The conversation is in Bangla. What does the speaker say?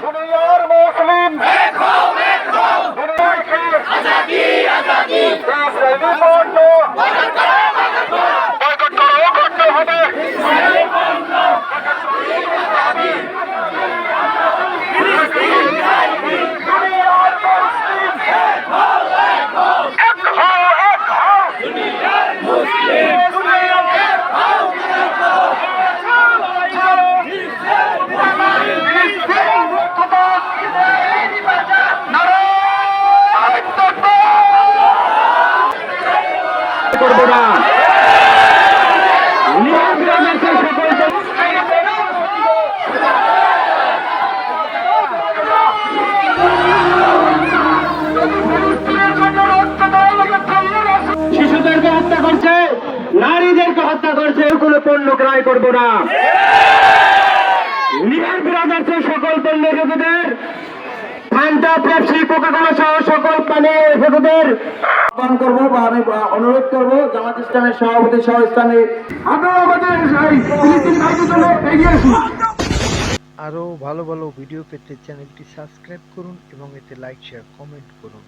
দুনিয়ার মুসলিম ইসরায়েলি পণ্য বয়কট করতে হবে। করবো না। শিশুদেরকে হত্যা করছে, নারীদেরকে হত্যা করছে, কোনো পণ্য ক্রয় করবো না। লিভার ব্রাদার্সের সকল পণ্য এগুদের ফান্টা, পেপসি, কোকা-কোলা সহ সকল পানীয় এগুদের আহ্বান করবো বা আমি অনুরোধ করবো জামাত ইসলামের সভাপতি সহ ইসলামী আপনারা আমাদের ফিলিস্তিনি ভাইদের জন্য এগিয়ে আসুন। আরও ভালো ভালো ভিডিও পেতে চ্যানেলটি সাবস্ক্রাইব করুন এবং এতে লাইক, শেয়ার, কমেন্ট করুন।